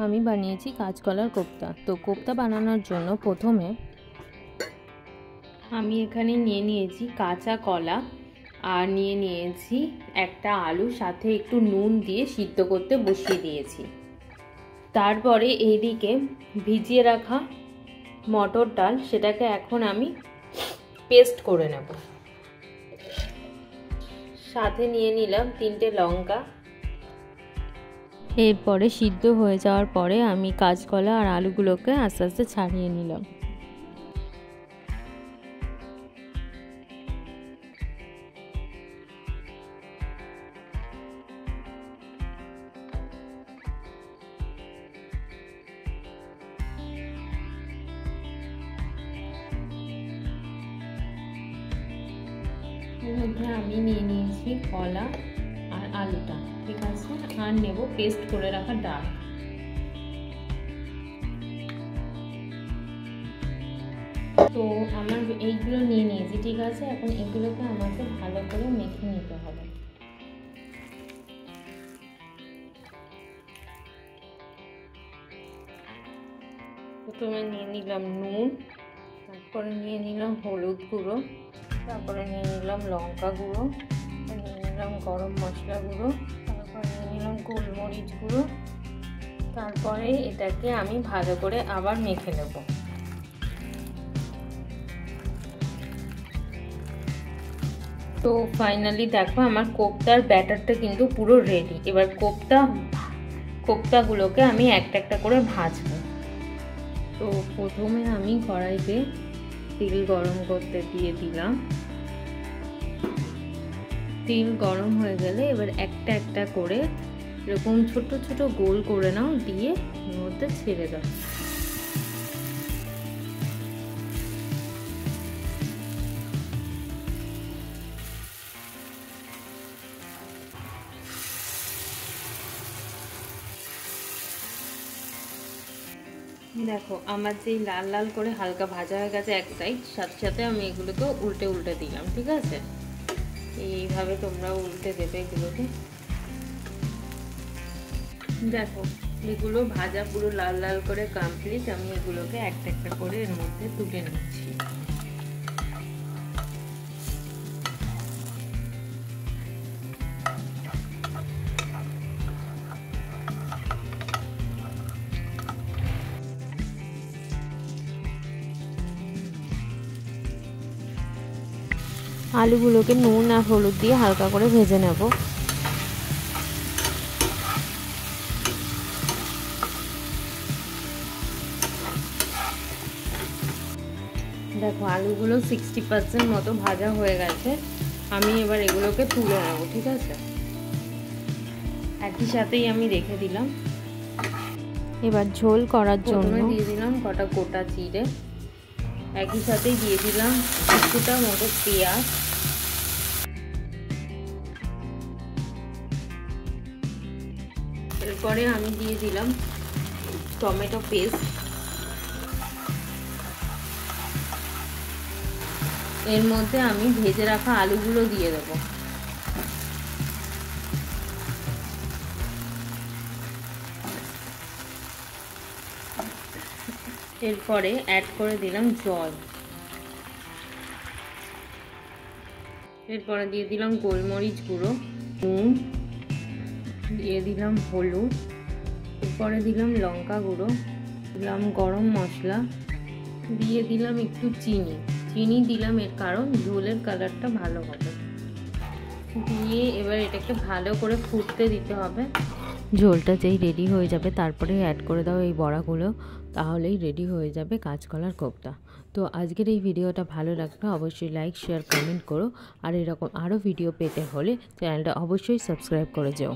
আমি বানিয়েছি কাঁচকলার কোপ্তা। তো কোপ্তা বানানোর জন্য প্রথমে আমি এখানে নিয়ে নিয়েছি কাঁচা কলা আর নিয়ে নিয়েছি একটা আলু, সাথে একটু নুন দিয়ে সিদ্ধ করতে বসিয়ে দিয়েছি। তারপরে এইদিকে ভিজিয়ে রাখা মটর ডাল, সেটাকে এখন আমি পেস্ট করে নেব। সাথে নিয়ে নিলাম 3টে লঙ্কা। এরপরে সিদ্ধ হয়ে যাওয়ার পরে আমি কাঁচকলা আর আলুগুলোকে আস্তে আস্তে ছাড়িয়ে নিলাম। এর মধ্যে আমি নিয়ে নিয়েছি কলা আর আলুটা, ঠিক আছে, আর নেব পেস্ট করে রাখা ডাল। তো আমার এইগুলো নিয়ে নিয়েছি, ঠিক আছে। এখন এগুলোকে আমাকে ভালো করে মেখে নিতে হবে। প্রথমে নিয়ে নিলাম নুন, তারপরে নিয়ে নিলাম হলুদ গুঁড়ো, তারপরে নিয়ে নিলাম লঙ্কা গুঁড়ো, নিয়ে নিলাম গরম মশলা গুঁড়ো, তারপরে নিয়ে নিলাম গোলমরিচ গুঁড়ো। তারপরে এটাকে আমি ভালো করে আবার মেখে নেব। তো ফাইনালি দেখো আমার কোপ্তার ব্যাটারটা কিন্তু পুরো রেডি। এবার কোপ্তাগুলোকে আমি একটা একটা করে ভাজবো। তো প্রথমে আমি কড়াইতে তেল গরম করতে দিয়ে দিলাম। তেল গরম হয়ে গেলে এবার একটা একটা করে এরকম ছোট ছোট গোল করে নাও, দিয়ে এর মধ্যে ছেড়ে দাও। দেখো আমার যেই লাল লাল করে হালকা ভাজা হয়ে গেছে এক সাইড, সাথে সাথে আমি এগুলোকে উল্টে উল্টে দিলাম, ঠিক আছে। এইভাবে তোমরা উল্টে দেবে এগুলোকে। দেখো এগুলো ভাজা পুরো লাল লাল করে কমপ্লিট। আমি এগুলোকে একটা একটা করে এর মধ্যে তুলে নিচ্ছি। আলুগুলোকে নুন আর হলুদ দিয়ে হালকা করে ভেজে নেব। দেখো আলুগুলো 60% মতো ভাজা হয়ে গেছে। আমি এবার এগুলোকে তুলে নেব, ঠিক আছে। একই সাথেই আমি রেখে দিলাম। এবার ঝোল করার জন্য দিয়ে দিলাম কটা গোটা জিরে, একই সাথেই দিয়ে দিলাম কিছুটা মতো পেঁয়াজ, এরপরে আমি দিয়ে দিলাম টমেটো পেস্ট। এর মধ্যে আমি ভেজে রাখা আলুগুলো দিয়ে দেবো। এরপরে অ্যাড করে দিলাম জল। এরপরে দিয়ে দিলাম গোলমরিচ গুঁড়ো, নুন, দিয়ে দিলাম হলুদ, এরপরে দিলাম লঙ্কা গুঁড়ো, দিলাম গরম মশলা, দিয়ে দিলাম একটু চিনি দিলাম এর কারণ ঝোলের কালারটা ভালো হবে। দিয়ে এবার এটাকে ভালো করে ফুটতে দিতে হবে। ঝোলটা যেই রেডি হয়ে যাবে তারপরে অ্যাড করে দাও এই বড়াগুলো, তাহলেই রেডি হয়ে যাবে কাঁচকলার কোপ্তা। তো আজকের এই ভিডিওটা ভালো লাগলে অবশ্যই লাইক, শেয়ার, কমেন্ট করো। আর এরকম আরও ভিডিও পেতে হলে চ্যানেলটা অবশ্যই সাবস্ক্রাইব করে যেও।